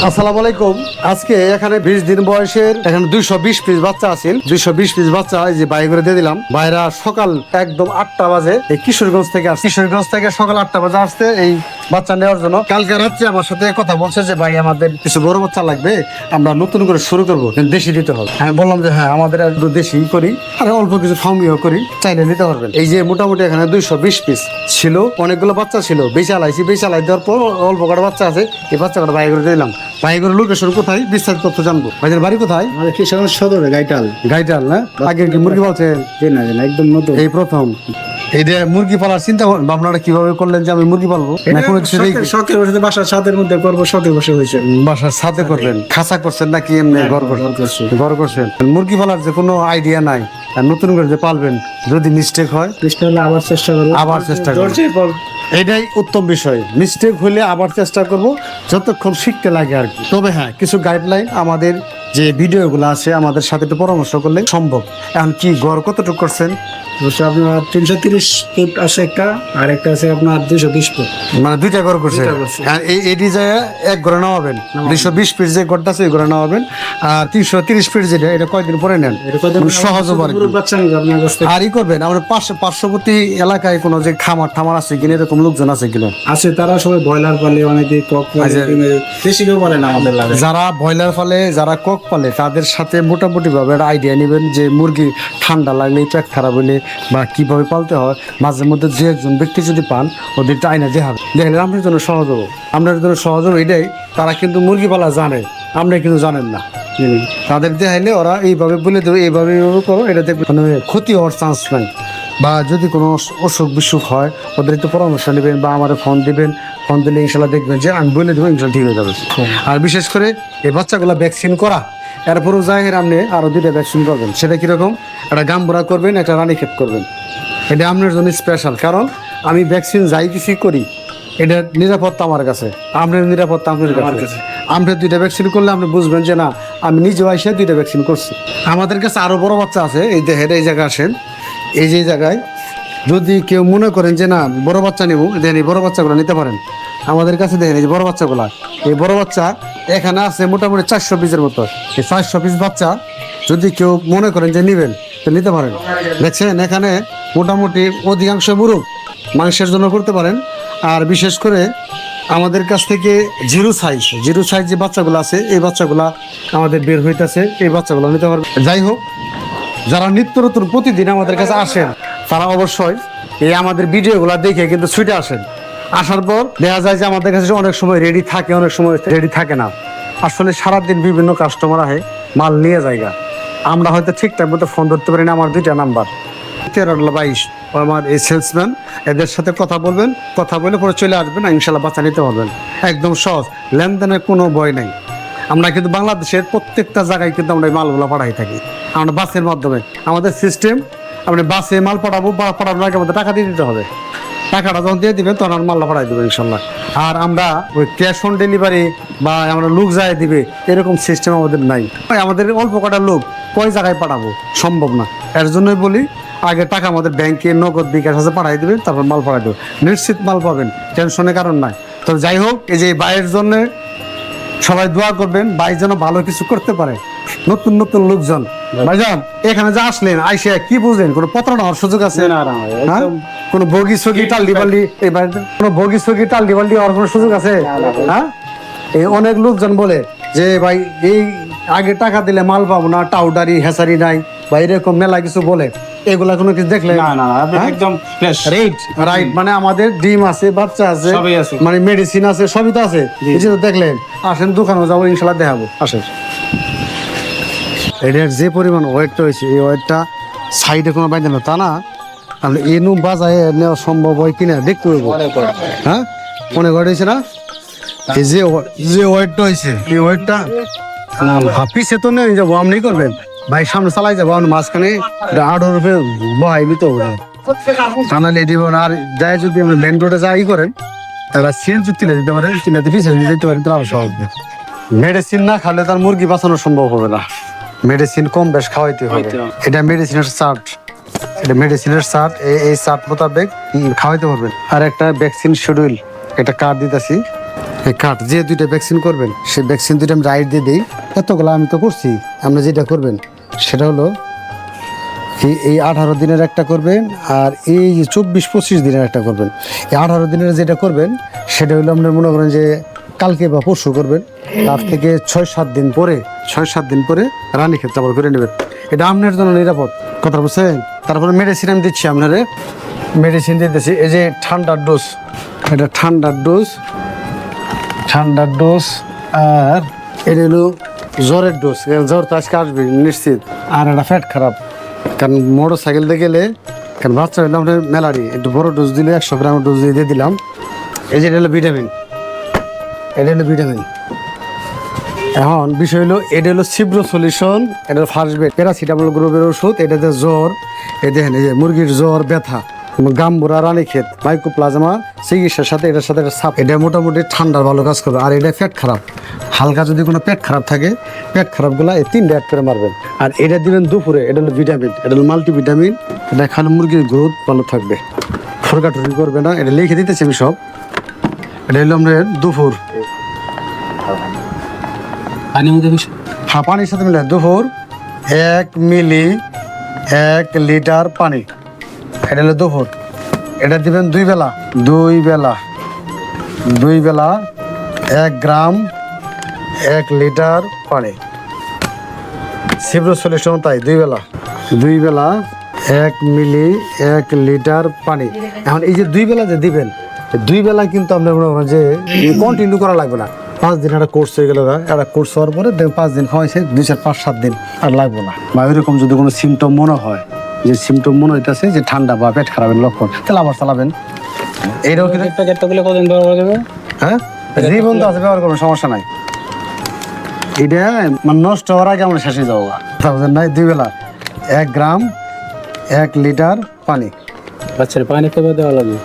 আসসালামু আলাইকুম। আজকে এখানে 20 দিন বয়সের এখানে 220 পিস বাচ্চা আছেন। 220 পিস বাচ্চা এই যে বাই করে দিয়ে দিলাম। বাইরা সকাল একদম 8টা বাজে এই কিশোরগঞ্জ থেকে আসছে। কিশোরগঞ্জ থেকে সকাল 8টা বাজে আসছে এই বাচ্চা নেওয়ার জন্য। কালকে রাত্রে আমার সাথে কথা বলছে যে ভাই আমাদের কিছু বড় বাচ্চা লাগবে, আমরা নতুন করে শুরু করবো, কিন্তু দেশি দিতে হবে। আমি বললাম যে হ্যাঁ আমাদের একটু দেশি করি আর অল্প কিছু ফার্মিও করি, চাইলে নিতে পারবেন। এই যে মোটামুটি এখানে 220 পিস ছিল, অনেকগুলো বাচ্চা ছিল, বেচালাই দেওয়ার পর অল্প কটা বাচ্চা আছে, এই বাচ্চা কটা বাই করে দিলাম। ভাইগুলোর লোকেশন কোথায় বিস্তারিত তথ্য জানবো। ভাইদের বাড়ি কোথায়? আমাদের কিশোরগঞ্জ সদরে গাইটাল না আগে কি মুরগি পালছেন? না একদম নতুন, এই প্রথম। এই যে মুরগি পালার চিন্তা ভাবনাটা কিভাবে করলেন যে আমি মুরগি পালবো? না কোনো কিছু শখের বসে বাসার ছাদের মধ্যে করবো, শখের বসে হয়েছে। বাসার ছাদে করবেন? খাঁচা করছেন নাকি এমনি ঘর করছেন? মুরগি পালার যে কোনো আইডিয়া নাই, আর নতুন করে যে পালবেন, যদি মিস্টেক হয় হলে আবার চেষ্টা করবো, এটাই উত্তম বিষয়। মিস্টেক হলে আবার চেষ্টা করব, যতক্ষণ শিখতে লাগে আর কি। তবে হ্যাঁ, কিছু গাইডলাইন আমাদের যে ভিডিওগুলো আছে আমাদের সাথে একটু পরামর্শ করলে সম্ভব। এখন কি গড় কতটুকু করছেন? আপনার 330 ফুট আছে একটা, আর একটা আছে আপনার 220 ফুট, মানে দুইটা গড় করছেন। এটি যায় এক ঘরে নেওয়াবেন, 220 ফিট যে গড়টা আছে ওই ঘরে নেওয়াবেন। আর 330 ফিট যেটা, এটা কয়দিন পরে নেন, সহজ হবে আর ই করবেন। আমাদের পার্শ্ববর্তী এলাকায় কোনো যে খামার আছে কিনা, এরকম লোকজন আছে কিনা? আছে, তারা সবাই ব্রয়লার পালে, অনেকে কক পালে, দেশি কেউ পালে না আমাদের লাগে। যারা ব্রয়লার পালে, যারা কক পালে, তাদের সাথে মোটামুটি ভাবে একটা আইডিয়া নেবেন যে মুরগি ঠান্ডা লাগলে, পেট খারাপ হলে বা কিভাবে পালতে হয়। মাঝে মধ্যে যে একজন ব্যক্তি যদি পান, ওদেরটা আইনা দেখাবে, দেখলে আপনার জন্য সহজ হবে। আপনার জন্য সহজ হবে এটাই, তারা কিন্তু মুরগি পালা জানে, আপনি কিন্তু জানেন না। তাদের দেখাইলে ওরা এইভাবে বলে দেবে, এইভাবে করো, এটা দেখবে মানে ক্ষতি হওয়ার চান্স নাই। বা যদি কোনো অসুখ বিসুখ হয়, ওদের একটু পরামর্শ নেবেন বা আমার ফোন দিবেন। ফোন দিলে ইনশাল্লাহ দেখবেন যে আমি বলে দেবো, ইনশাল্লাহ ঠিক হয়ে যাবে। আর বিশেষ করে এই বাচ্চাগুলো ভ্যাকসিন করা, এরপরও জাহের আপনি আরও 2টা ভ্যাকসিন করবেন। সেটা কীরকম? একটা গাম্বুরা করবেন, একটা রানীক্ষেত করবেন। এটা আপনার জন্য স্পেশাল, কারণ আমি ভ্যাকসিন যাই কিছু করি, এটা নিরাপত্তা আমার কাছে, আপনার নিরাপত্তা আপনার কাছে। আমরা 2টা ভ্যাকসিন করলে আপনি বুঝবেন যে না, আমি নিজেও এসে 2টা ভ্যাকসিন করছি। আমাদের কাছে আরও বড় বাচ্চা আছে, এই দেখেন এই জায়গায় আসেন, এই যে জায়গায় যদি কেউ মনে করেন যে না বড় বাচ্চা নেব, দেখেন এই বড় বাচ্চাগুলো নিতে পারেন আমাদের কাছে। দেখেন এই যে বড় বাচ্চাগুলা, এই বড় বাচ্চা এখানে আছে মোটামুটি 400 পিসের মতো। এই 400 পিস বাচ্চা যদি কেউ মনে করেন যে নেবেন, তো নিতে পারেন। দেখছেন এখানে মোটামুটি অধিকাংশ মুরগ মাংসের জন্য করতে পারেন। আর বিশেষ করে আমাদের কাছ থেকে জিরো সাইজ যে বাচ্চাগুলো আছে, এই বাচ্চাগুলা আমাদের বের হইতেছে, এই বাচ্চাগুলো নিতে পারবেন। যাই হোক, যারা নিত্য নতুন প্রতিদিন আমাদের কাছে আসেন, তারা অবশ্যই এই আমাদের ভিডিওগুলো দেখে কিন্তু ছুটে আসেন। আসার পর দেখা যায় যে আমাদের কাছে অনেক সময় রেডি থাকে, অনেক সময় রেডি থাকে না। আসলে সারাদিন বিভিন্ন কাস্টমার আহে, মাল নিয়ে জায়গা, আমরা হয়তো ঠিকঠাক মতো ফোন ধরতে পারি না। আমার 2টা নাম্বার 1322, আমার এই সেলসম্যান, এদের সাথে কথা বলবেন, কথা বলে পরে চলে আসবেন, ইনশাল্লাহ বাচ্চা নিতে পারবেন। একদম সহজ, লেনদেনের কোনো ভয় নেই। আমরা কিন্তু বাংলাদেশের প্রত্যেকটা জায়গায় কিন্তু আমরা এই মালগুলো পাঠাই থাকি। আমরা বাসের মাধ্যমে, আমাদের সিস্টেম, আপনি বাসে মাল পাঠাবো বা পাঠানোর আগে আমাদের টাকা দিয়ে দিতে হবে। টাকাটা যখন দিয়ে দিবেন তখন মালটা পাঠাই দেবো ইনশাল্লাহ। আর আমরা ওই ক্যাশ অন ডেলিভারি বা আমরা লোক যায় দিবে, এরকম সিস্টেম আমাদের নাই। আমাদের অল্প কটা লোক কয় জায়গায় পাঠাবো, সম্ভব না। এর জন্যই বলি, আগে টাকা আমাদের ব্যাংকে নগদ বিকাশ আছে পাঠাই দেবেন, তারপর মাল পাঠাই দেবেন, নিশ্চিত মাল পাবেন, টেনশনের কারণ নাই। তো যাই হোক, এই যে ভাইয়ের জন্য সবাই দোয়া করবেন, ভাই যেন ভালো কিছু করতে পারে। নতুন নতুন লোকজন ভাইজান এখানে যা আসলেন, আইসে কি বুঝলেন, কোনো প্রতারণা হওয়ার সুযোগ আছে? কোনো বগি সগি টাল্লি বাল্লি, এই বাড়িতে কোনো বগি সগি টাল্লি বাল্লি হওয়ার কোনো সুযোগ আছে? হ্যাঁ, এই অনেক লোকজন বলে যে ভাই এই আগে টাকা দিলে মাল পাবো না, টাউডারি হেসারি নাই বা এরকম মেলা কিছু বলে, এগুলা কোনো কিছু দেখলে একদম রাইট। মানে আমাদের ডিম আছে, বাচ্চা আছে, মানে মেডিসিন আছে, সবই তো আছে। এই যে দেখলেন, আসেন দোকানে যাবো, ইনশাল্লাহ দেখাবো, আসেন। এটার যে পরিমাণ ওয়েটটা হয়েছে, এই ওয়েটটা সাইডে কোনো বাইরে না, তা না তাহলে এনু বাজায় নেওয়া সম্ভব হয় কিনা দেখতে হবে। হ্যাঁ, মনে করে হয়েছে না, এই যে ওয়েটটা হয়েছে, এই ওয়েটটা পিছে তো নেই যাবো, আপনি করবেন ভাই, সামনে চালাই যাবো, মাঝখানে 8 রুপে বহাইবি তো টানালে দিব না। আর যাই যদি আপনি মেন রোডে যাই করেন, তারা সিএনজি তুলে দিতে পারেন, কিনাতে পিছিয়ে দিতে পারেন, তারা সহজ। মেডিসিন না খালে তার মুরগি বাঁচানো সম্ভব হবে না, মেডিসিন কম বেশ খাওয়াইতে হবে। এটা মেডিসিনের চার্ট, এটা মেডিসিনের চার্ট, এই চার্ট মোতাবেক খাওয়াইতে পারবেন। আর একটা ভ্যাকসিন শিডিউল, এটা কার্ড দিতেছি, এই কাঠ যে দুইটা ভ্যাকসিন করবেন সেই ভ্যাকসিন দুইটা আমি রাইট দিয়ে দিই। এতগুলো আমি তো করছি, আপনি যেটা করবেন সেটা হলো এই 18 দিনের একটা করবেন, আর এই যে 24-25 দিনের একটা করবেন। এই 18 দিনের যেটা করবেন সেটা হলো আপনার মনে করেন যে কালকে বা পরশু করবেন, তার থেকে 6-7 দিন পরে 6-7 দিন পরে রানীক্ষেত আবার করে নেবেন। এটা আপনার জন্য নিরাপদ, কথা বুঝছেন? তারপরে মেডিসিন আমি দিচ্ছি আপনারে, মেডিসিন দিতেছি। এই যে ঠান্ডার ডোজ, এটা ঠান্ডার ডোজ, ঠান্ডার ডোজ। আর এটা হলো জ্বরের ডোজ, জ্বর তো আজকে আসবে নিশ্চিত। আর এটা পেট খারাপ, কারণ মোটর সাইকেলতে গেলে, কারণ বাচ্চা হইলে আমাদের মেলারি একটু বড় ডোজ দিলে 100 গ্রাম ডোজ দিয়ে দিলাম। এই যে এটা হলো ভিটামিন, এটা হলো ভিটামিন। এখন বিষয় হলো এটা হলো সিব্রো সলিউশন, এটা ফার্স্ট বেড প্যারাসিটামল গ্রুপের ওষুধ। এটাতে জ্বর, এই দেখেন এই যে মুরগির জ্বর, ব্যথা, গাম্বুরা, রানীক্ষেত, মাইকোপ্লাজমা চিকিৎসার সাথে এটার সাথে এটা সাপ, এটা মোটামুটি ঠান্ডার ভালো কাজ করবে। আর এটা পেট খারাপ, হালকা যদি কোনো পেট খারাপ থাকে, পেট খারাপগুলো এই 3 অ্যাড করে মারবেন। আর এটা দিবেন দুপুরে, এটা হলো ভিটামিন, এটা হলো মাল্টিভিটামিন। এটা খালি মুরগির গ্রোথ ভালো থাকবে, ফোরকাটুরি করবে না। এটা লিখে দিতেছি আমি সব। এটা হলো আমাদের দুপুর, হ্যাঁ পানির সাথে মিলে দুপুর 1 মিলি 1 লিটার পানি, এটা হলো দুপুর। এটা দিবেন 2 বেলা, 2 বেলা 1 গ্রাম 1 লিটার পানি। সিব্রো সলিউশন তাই 2 বেলা 1 মিলি 1 লিটার পানি। এখন এই যে 2 বেলা যে দিবেন, 2 বেলা কিন্তু আপনার মনে করেন যে কন্টিনিউ করা লাগবে না। 5 দিন একটা কোর্স হয়ে গেল, একটা কোর্স হওয়ার পরে 5 দিন খাওয়াইছে, 2, 4, 5, 7 দিন আর লাগবে না। বা এরকম যদি কোনো সিমটম মনে হয়, যে সিমটম মনে হইতেছে যে ঠান্ডা বা পেট খারাপের লক্ষণ, তাহলে আবার চালাবেন। এইটাও কিন্তু প্যাকেটগুলো কতদিন ব্যবহার করবে? হ্যাঁ, যে বন্ধু আছে ব্যবহার করবেন, সমস্যা নাই। এটা মানে নষ্ট হওয়ার আগে আমরা শেষে যাবো নাই। 2 বেলা 1 গ্রাম 1 লিটার পানি। বাচ্চার পানি কবে দেওয়া লাগবে?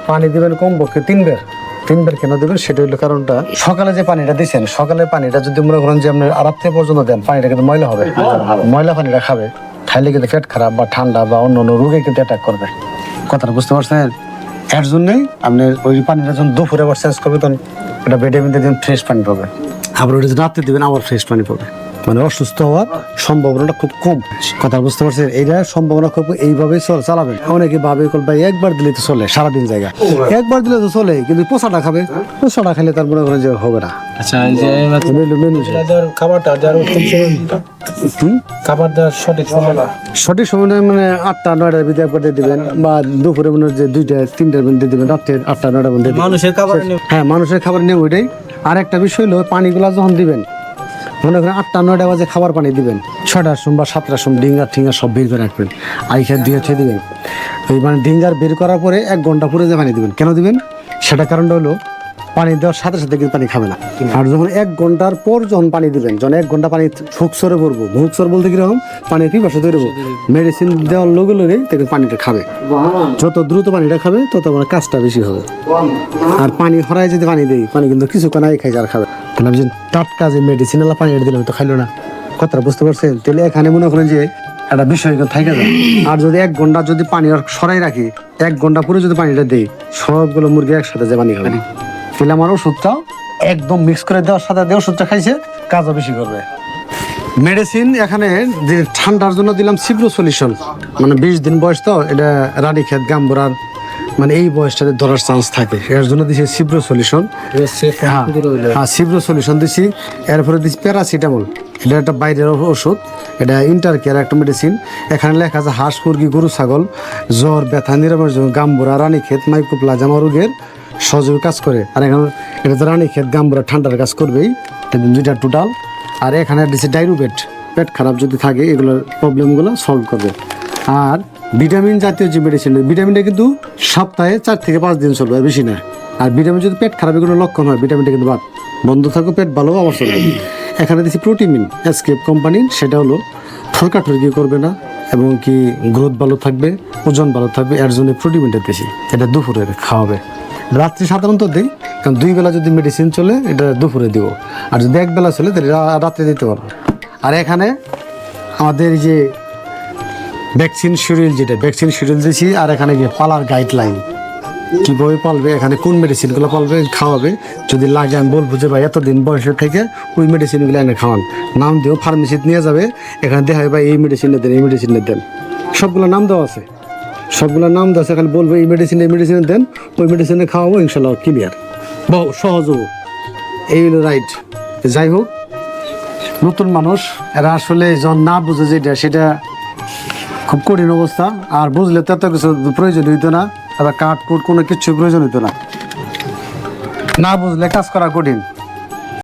পানি দিবেন কমপক্ষে 3 বার। 3 বার কেন দেবেন সেটা হলো কারণটা, সকালে যে পানিটা দিচ্ছেন, সকালের পানিটা যদি মনে করেন যে আপনার রাত্রে পর্যন্ত দেন, পানিটা কিন্তু ময়লা হবে। ময়লা পানিটা খাইলে কিন্তু পেট খারাপ বা ঠান্ডা বা অন্য অন্য রোগে কিন্তু অ্যাটাক করবে। কথাটা বুঝতে পারছেন? এর জন্যই আপনি ওই পানিটা যখন দুপুরে আবার চেঞ্জ করবে, তখন এটা ভিটামিন দিয়ে ফ্রেশ পানি পাবে। আবার ওটা রাত্রে দিবেন, আবার ফ্রেশ পানি পাবে। মানে অসুস্থ হওয়ার সম্ভাবনাটা খুব কম। কথা বুঝতে পারছেন? এটা সম্ভাবনা খুব, এইভাবেই চালাবেন। অনেকে ভাবে ভাই একবার দিলে তো চলে সারাদিন জায়গা, একবার দিলে তো চলে, কিন্তু পোষাটা খাবে, পোষাটা খেলে তার মনে করেন যে হবে না। আচ্ছা, এই যে খাবারটা খাবার দেওয়ার সঠিক সময় মানে 8টা 9টার ভিতরে একবার দিয়ে দিবেন, বা দুপুরে মনে হয় যে 2টা 3টার মধ্যে দিবেন, রাত্রে 8টা 9টার মধ্যে। মানুষের খাবার, হ্যাঁ মানুষের খাবার নেই ওইটাই। আর একটা বিষয় হলো পানিগুলা যখন দিবেন, মনে করেন 8টা 9টা বাজে খাবার পানি দিবেন, 6টার সময় বা 7টার সময় ডিঙ্গার ঠিঙ্গার সব বের করে রাখবেন, আইখা দিয়ে থে দিবেন। ওই মানে ডিঙ্গার বের করার পরে 1 ঘন্টা পরে যে পানি দিবেন। কেন দিবেন সেটা কারণটা হলো, পানি দেওয়ার সাথে সাথে কিন্তু পানি খাবে না। আর যখন 1 ঘন্টার পর যখন পানি দিবেন, যখন 1 ঘন্টা পানি ভুকসরে পড়বো, ভুকসর বলতে কিরকম, পানি পিপাসা তৈরি হবো, মেডিসিন দেওয়ার লগে লগেই থেকে পানিটা খাবে। যত দ্রুত পানিটা খাবে তত আমার কাজটা বেশি হবে। আর পানি হরায় যদি পানি দেই, পানি কিন্তু কিছুক্ষণ আগে খাই আর খাবে। তাহলে আমি যে টাটকা যে মেডিসিন এলা পানি দিলাম তো খাইলো না। কথাটা বুঝতে পারছেন? তাহলে এখানে মনে করেন যে একটা বিষয় থাকে যায়। আর যদি 1 ঘন্টা যদি পানি সরাই রাখি, 1 ঘন্টা পরে যদি পানিটা দেই, সবগুলো মুরগি একসাথে যে পানি খাবে। তাহলে আমার ওষুধটা একদম মিক্স করে দেওয়ার সাথে দিয়ে ওষুধটা খাইছে, কাজও বেশি করবে। মেডিসিন এখানে যে ঠান্ডার জন্য দিলাম সিব্রো সলিউশন, মানে 20 দিন বয়স তো, এটা রানীক্ষেত গাম্বুরার মানে এই বয়সটাতে ধরার চান্স থাকে, এর জন্য দিছি সিব্রো সলিউশন। হ্যাঁ সিব্রো সলিউশন দিছি। এরপরে দিচ্ছি প্যারাসিটামল, এটা একটা বাইরের ওষুধ, এটা ইন্টার কেয়ার একটা মেডিসিন। এখানে লেখা আছে হাঁস, মুরগি, গরু, ছাগল জ্বর, ব্যথা নিরাময়ের জন্য গাম্বুরা, রানীক্ষেত, মাইকোপ্লাজমা রোগের সহযোগী কাজ করে। আর এখানে এটা তো রানীক্ষেত গাম্বুরা ঠান্ডার কাজ করবেই, 2টা টোটাল। আর এখানে দিচ্ছে ডাইরুবেট, পেট খারাপ যদি থাকে এগুলোর প্রবলেমগুলো সলভ করবে। আর ভিটামিন জাতীয় যে মেডিসিন, ভিটামিনটা কিন্তু সপ্তাহে 4 থেকে 5 দিন চলবে, বেশি না। আর ভিটামিন যদি পেট খারাপের কোনো লক্ষণ হয়, ভিটামিনটা কিন্তু বন্ধ থাকবে, পেট ভালো আবার চলবে। এখানে দিচ্ছি প্রোটিমিন এসকেপ কোম্পানির, সেটা হলো ঠরকাঠরকি করবে না এবং কি গ্রোথ ভালো থাকবে, ওজন ভালো থাকবে, এর জন্য প্রোটিমিনটা দিয়েছি। এটা দুপুরে খাওয়াবে, রাত্রি সাধারণত দিই, কারণ 2 বেলা যদি মেডিসিন চলে এটা দুপুরে দিব। আর যদি 1 বেলা চলে তাহলে রাত্রে দিতে পারবো। আর এখানে আমাদের যে ভ্যাকসিন শিডিউল, যেটা ভ্যাকসিন শিডিউল দিয়েছি। আর এখানে গিয়ে পালার গাইডলাইন, কীভাবে পালবে, এখানে কোন মেডিসিনগুলো পালবে, খাওয়াবে। যদি লাগে আমি বলবো যে ভাই এতদিন বয়সের থেকে ওই মেডিসিনগুলো এনে খাওয়ান, নাম দিয়েও ফার্মেসিতে নিয়ে যাবে, এখানে দেখা হয় ভাই এই মেডিসিনটা দেন, এই মেডিসিনটা দেন, সবগুলো নাম দেওয়া আছে, সবগুলো নাম দেওয়া আছে। এখানে বলবে এই মেডিসিন দেন, ওই মেডিসিনে খাওয়াবো, ইনশাল্লাহ ক্লিয়ার বা সহজ হবো। এই হলো রাইট। যাই হোক, নতুন মানুষ এরা আসলে যখন না বুঝে যেটা সেটা খুব কঠিন অবস্থা। আর বুঝলে তো এত কিছু প্রয়োজন হইতো না, আবার কাঠ কুট কোনো কিছু প্রয়োজন হইতো না। না বুঝলে কাজ করা কঠিন।